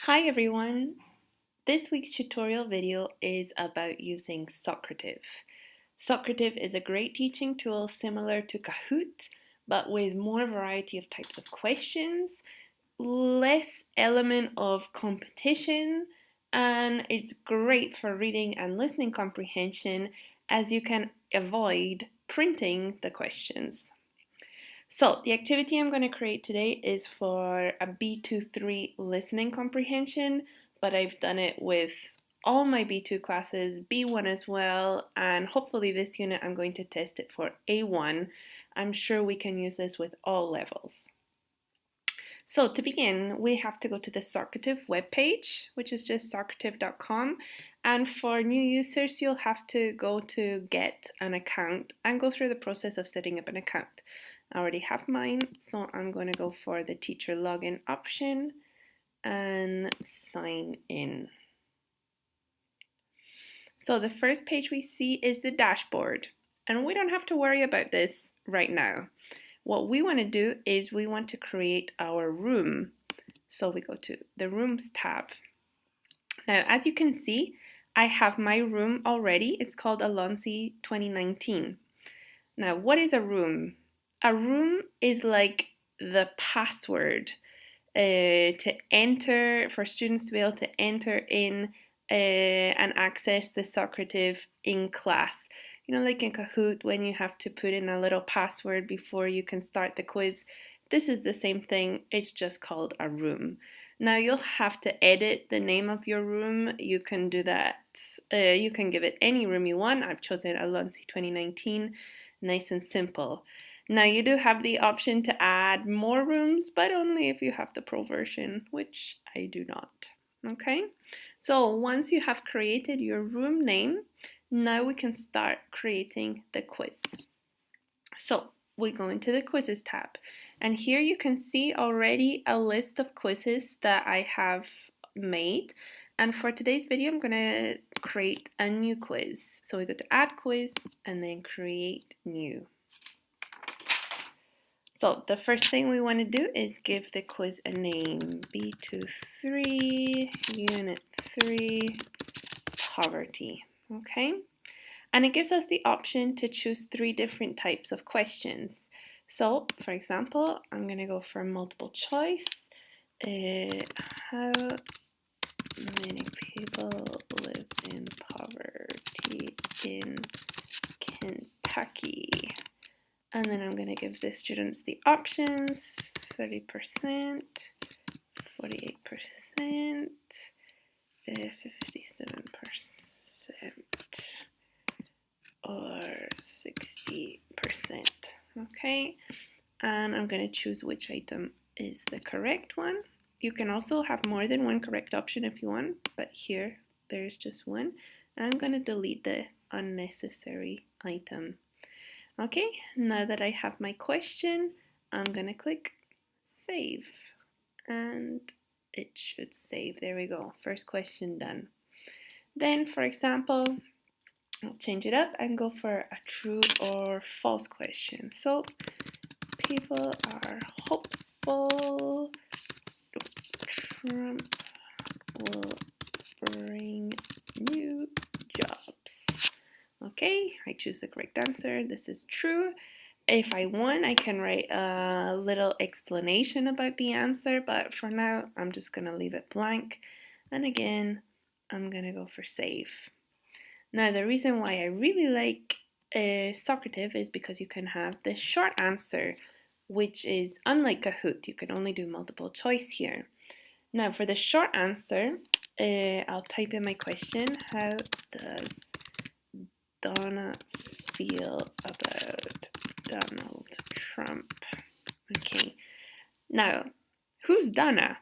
Hi everyone! This week's tutorial video is about using Socrative. Socrative is a great teaching tool similar to Kahoot, but with more variety of types of questions, less element of competition, and it's great for reading and listening comprehension as you can avoid printing the questions. So the activity I'm going to create today is for a B2-3 listening comprehension, but I've done it with all my B2 classes, B1 as well, and hopefully this unit I'm going to test it for A1. I'm sure we can use this with all levels. So to begin, we have to go to the Socrative webpage, which is just socrative.com. And for new users, you'll have to go to get an account and go through the process of setting up an account. I already have mine, so I'm going to go for the teacher login option and sign in. So the first page we see is the dashboard, and we don't have to worry about this right now. What we want to do is we want to create our room. So we go to the Rooms tab. Now, as you can see, I have my room already. It's called Alonsi 2019. Now, what is a room? A room is like the password to enter, for students to be able to enter in and access the Socrative in class. You know, like in Kahoot, when you have to put in a little password before you can start the quiz, this is the same thing, it's just called a room. Now you'll have to edit the name of your room. You can do that, you can give it any room you want. I've chosen Alonsi 2019, nice and simple. Now you do have the option to add more rooms, but only if you have the pro version, which I do not. Okay, so once you have created your room name, now we can start creating the quiz. So we go into the quizzes tab, and here you can see already a list of quizzes that I have made. And for today's video, I'm going to create a new quiz. So we go to add quiz and then create new. So the first thing we want to do is give the quiz a name, B23, Unit 3, Poverty, okay? And it gives us the option to choose 3 different types of questions. So, for example, I'm going to go for multiple choice. How many people live in poverty in Kentucky? And then I'm going to give the students the options, 30%, 48%, 57%, or 60%. Okay, and I'm going to choose which item is the correct one. You can also have more than one correct option if you want, but here there's just one. And I'm going to delete the unnecessary item. Okay, now that I have my question, I'm going to click save, and it should save. There we go, first question done. Then, for example, I'll change it up and go for a true or false question. So, people are hopeful Trump will bring new jobs. Okay, I choose the correct answer. This is true. If I want, I can write a little explanation about the answer, but for now, I'm just going to leave it blank. And again, I'm going to go for save. Now, the reason why I really like Socrative is because you can have the short answer, which is unlike Kahoot. You can only do multiple choice here. Now, for the short answer, I'll type in my question. How does Donna feel about Donald Trump? Okay, now, who's Donna?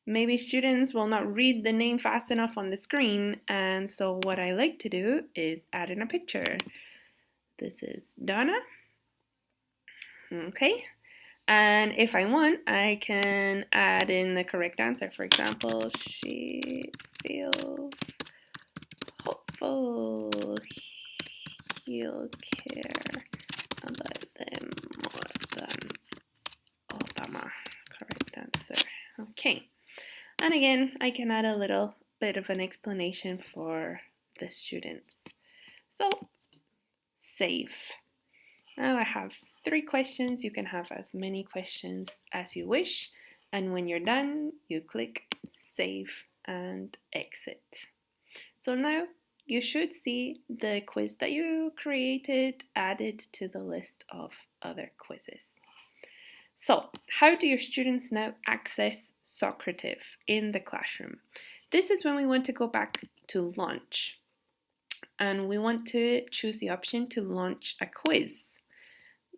Maybe students will not read the name fast enough on the screen, and so what I like to do is add in a picture. This is Donna. Okay, and if I want, I can add in the correct answer. For example, she feels hopeful. He'll care about them more than Obama. Correct answer. Okay. And again, I can add a little bit of an explanation for the students. So, save. Now I have 3 questions. You can have as many questions as you wish. And when you're done, you click save and exit. So now you should see the quiz that you created added to the list of other quizzes. So, how do your students now access Socrative in the classroom? This is when we want to go back to launch, and we want to choose the option to launch a quiz.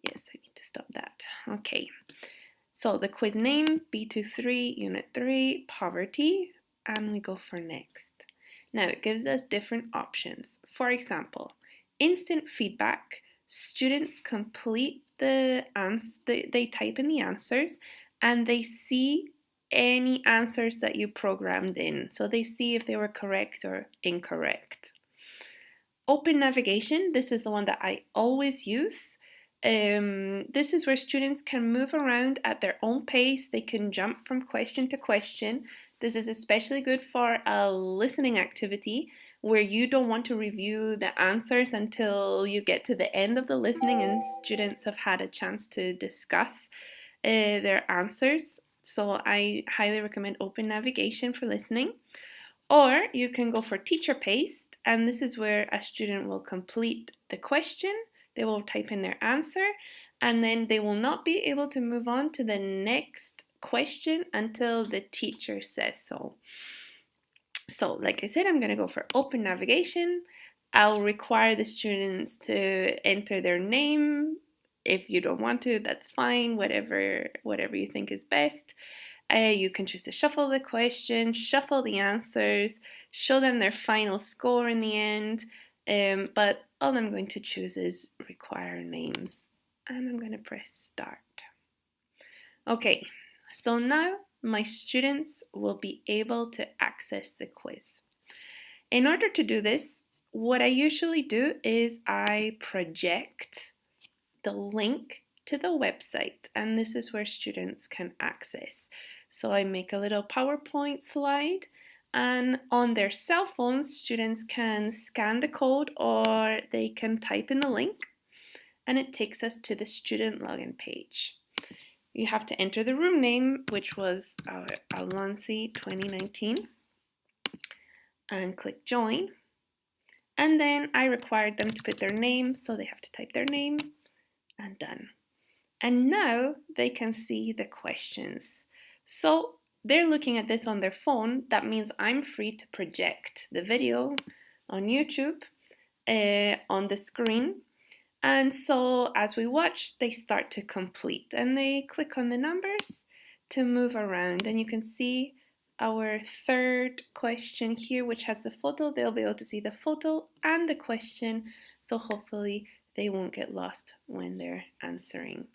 Yes, I need to stop that. Okay, so the quiz name, B23, Unit 3, Poverty, and we go for next. Now it gives us different options. For example, instant feedback. Students complete the answers, they type in the answers, and they see any answers that you programmed in. So they see if they were correct or incorrect. Open navigation, this is the one that I always use. This is where students can move around at their own pace. They can jump from question to question. This is especially good for a listening activity where you don't want to review the answers until you get to the end of the listening and students have had a chance to discuss their answers. So I highly recommend open navigation for listening. Or you can go for teacher paced, and this is where a student will complete the question, they will type in their answer, and then they will not be able to move on to the next question until the teacher says so. So, like I said, I'm going to go for open navigation. I'll require the students to enter their name. If you don't want to, that's fine, whatever you think is best. You can choose to shuffle the question, shuffle the answers, show them their final score in the end, but all I'm going to choose is require names, and I'm going to press start. Okay, so now my students will be able to access the quiz. In order to do this, what I usually do is I project the link to the website, and this is where students can access. So I make a little PowerPoint slide, and on their cell phones, students can scan the code or they can type in the link, and it takes us to the student login page. You have to enter the room name, which was our Alonsi 2019, and click join. And then I required them to put their name, so they have to type their name, and done. And now they can see the questions. So they're looking at this on their phone. That means I'm free to project the video on YouTube on the screen. And so as we watch, they start to complete and they click on the numbers to move around. And you can see our third question here, which has the photo. They'll be able to see the photo and the question. So hopefully they won't get lost when they're answering.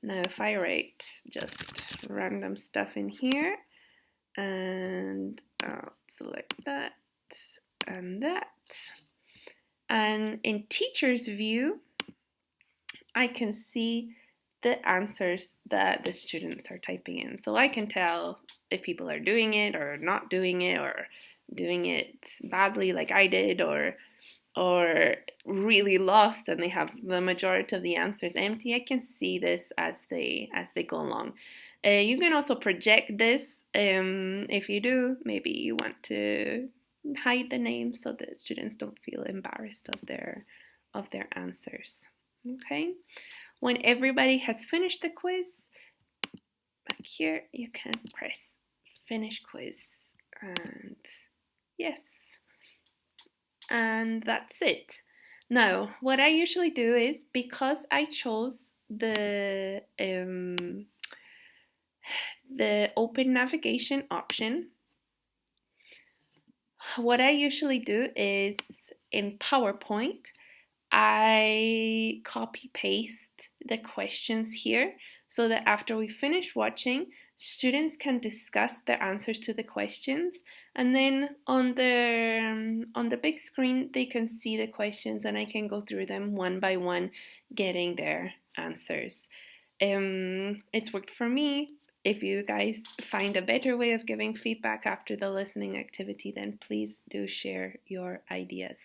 Now if I write just random stuff in here and I'll select that and that, and in teacher's view I can see the answers that the students are typing in, so I can tell if people are doing it or not doing it, or doing it badly like I did, or really lost and they have the majority of the answers empty. I can see this as they go along. You can also project this. If you do, maybe you want to hide the names so that students don't feel embarrassed of their answers. Okay. When everybody has finished the quiz, back here you can press finish quiz, and yes. And that's it. Now, what I usually do is, because I chose the open navigation option, what I usually do is in PowerPoint, I copy paste the questions here so that after we finish watching, students can discuss their answers to the questions, and then on the big screen they can see the questions and I can go through them one by one getting their answers. It's worked for me. If you guys find a better way of giving feedback after the listening activity, then please do share your ideas.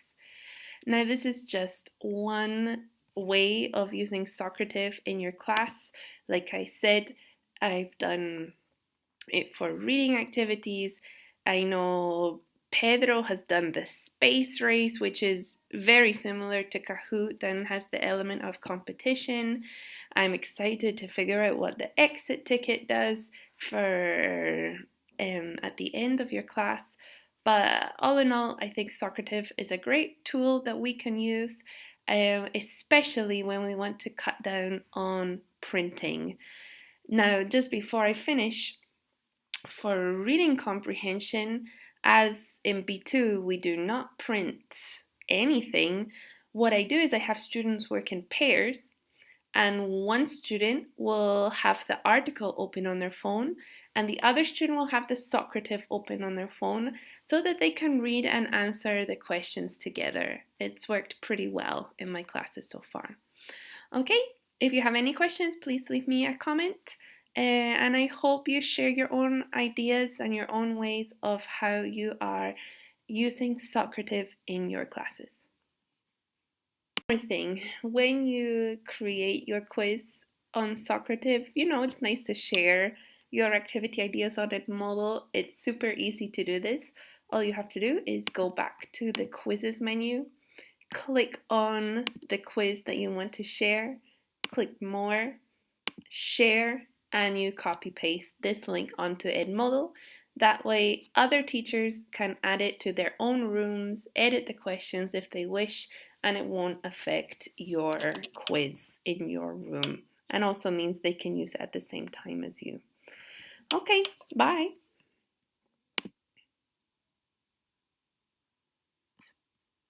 Now, this is just one way of using Socrative in your class. Like I said, I've done it for reading activities. I know Pedro has done the space race, which is very similar to Kahoot and has the element of competition. I'm excited to figure out what the exit ticket does for at the end of your class. But all in all, I think Socrative is a great tool that we can use, especially when we want to cut down on printing. Now, just before I finish, for reading comprehension, as in B2 we do not print anything, what I do is I have students work in pairs, and one student will have the article open on their phone and the other student will have the Socrative open on their phone so that they can read and answer the questions together. It's worked pretty well in my classes so far. Okay, if you have any questions, please leave me a comment. And I hope you share your own ideas and your own ways of how you are using Socrative in your classes. One more thing, when you create your quiz on Socrative, it's nice to share your activity ideas on Edmodo. It's super easy to do this. All you have to do is go back to the quizzes menu, click on the quiz that you want to share, click more, share, and you copy paste this link onto Edmodo. That way other teachers can add it to their own rooms, edit the questions if they wish, and it won't affect your quiz in your room. And also means they can use it at the same time as you. Okay, bye.